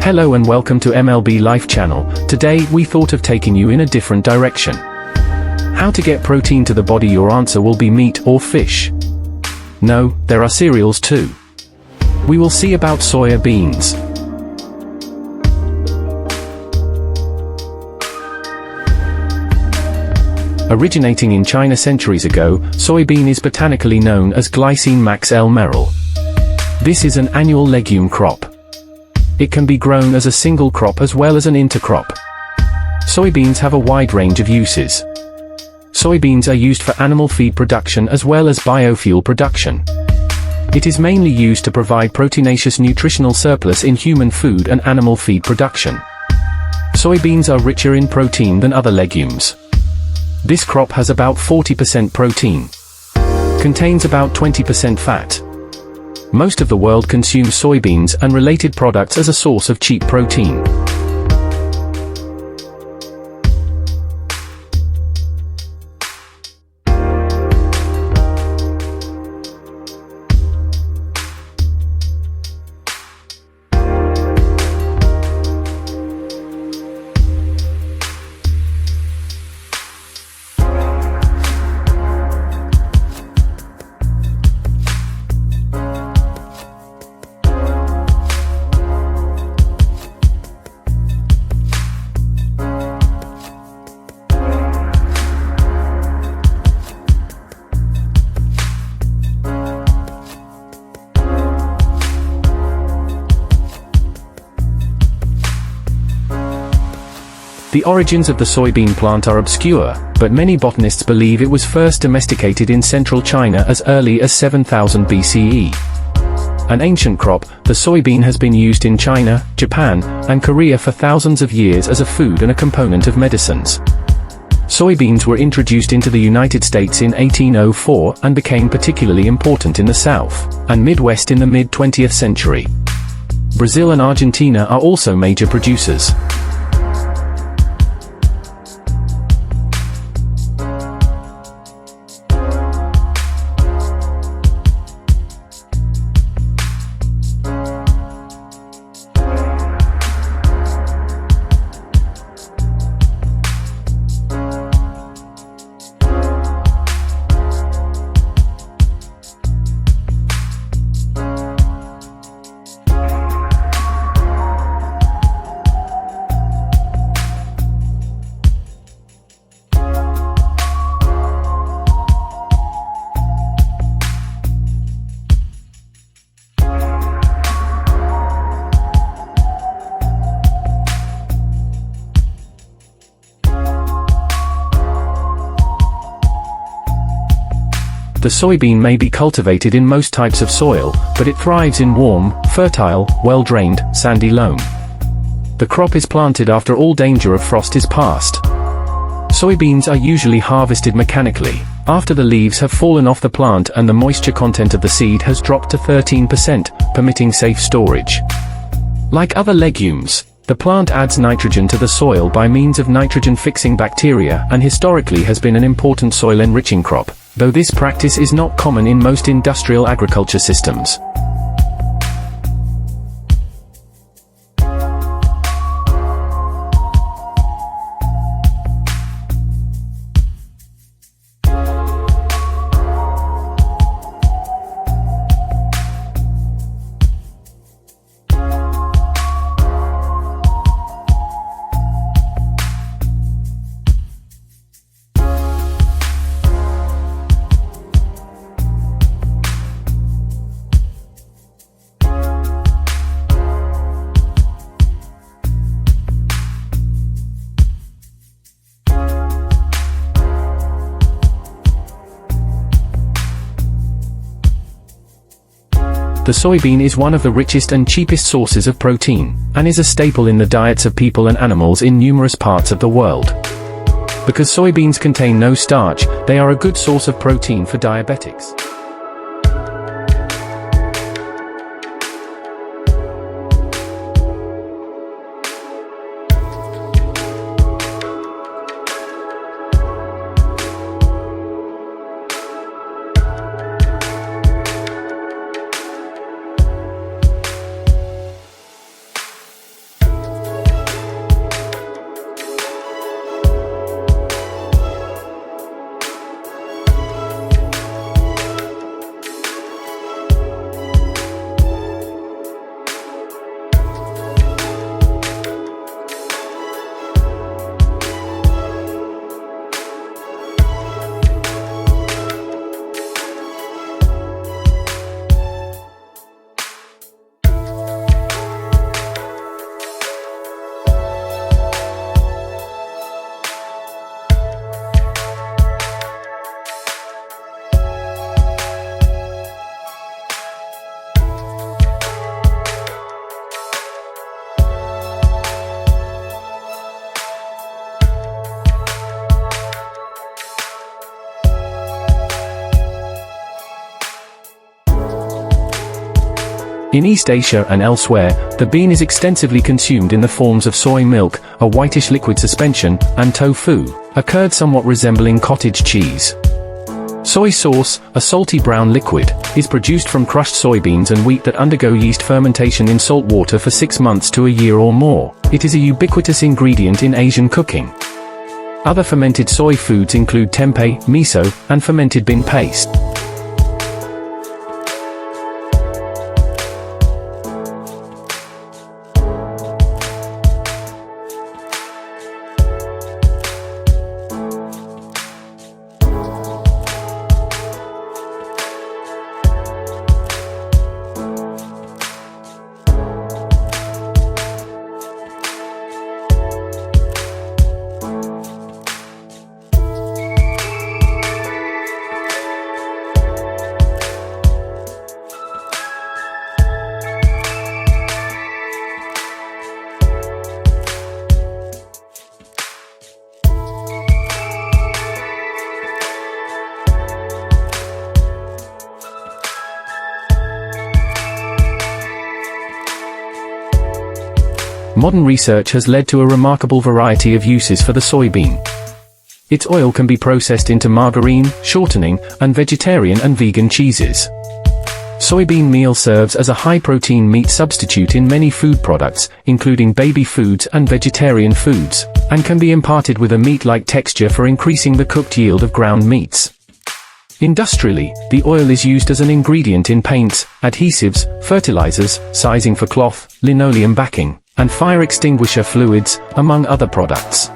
Hello and welcome to MLB Life channel. Today we thought of taking you in a different direction. How to get protein to the body? Your answer will be meat or fish. No, there are cereals too. We will see about soya beans. Originating in China centuries ago, soybean is botanically known as Glycerine max L Merrill. This is an annual legume crop. It can be grown as a single crop as well as an intercrop. Soybeans have a wide range of uses. Soybeans are used for animal feed production as well as biofuel production. It is mainly used to provide proteinaceous nutritional surplus in human food and animal feed production. Soybeans are richer in protein than other legumes. This crop has about 40% protein. Contains about 20% fat. Most of the world consumes soybeans and related products as a source of cheap protein. The origins of the soybean plant are obscure, but many botanists believe it was first domesticated in central China as early as 7000 BCE. An ancient crop, the soybean has been used in China, Japan, and Korea for thousands of years as a food and a component of medicines. Soybeans were introduced into the United States in 1804 and became particularly important in the South and Midwest in the mid-20th century. Brazil and Argentina are also major producers. The soybean may be cultivated in most types of soil, but it thrives in warm, fertile, well-drained, sandy loam. The crop is planted after all danger of frost is past. Soybeans are usually harvested mechanically, after the leaves have fallen off the plant and the moisture content of the seed has dropped to 13%, permitting safe storage. Like other legumes, the plant adds nitrogen to the soil by means of nitrogen-fixing bacteria and historically has been an important soil-enriching crop, though this practice is not common in most industrial agriculture systems. The soybean is one of the richest and cheapest sources of protein, and is a staple in the diets of people and animals in numerous parts of the world. Because soybeans contain no starch, they are a good source of protein for diabetics. In East Asia and elsewhere, the bean is extensively consumed in the forms of soy milk, a whitish liquid suspension, and tofu, a curd somewhat resembling cottage cheese. Soy sauce, a salty brown liquid, is produced from crushed soybeans and wheat that undergo yeast fermentation in salt water for 6 months to a year or more. It is a ubiquitous ingredient in Asian cooking. Other fermented soy foods include tempeh, miso, and fermented bean paste. Modern research has led to a remarkable variety of uses for the soybean. Its oil can be processed into margarine, shortening, and vegetarian and vegan cheeses. Soybean meal serves as a high-protein meat substitute in many food products, including baby foods and vegetarian foods, and can be imparted with a meat-like texture for increasing the cooked yield of ground meats. Industrially, the oil is used as an ingredient in paints, adhesives, fertilizers, sizing for cloth, linoleum backing, and fire extinguisher fluids, among other products.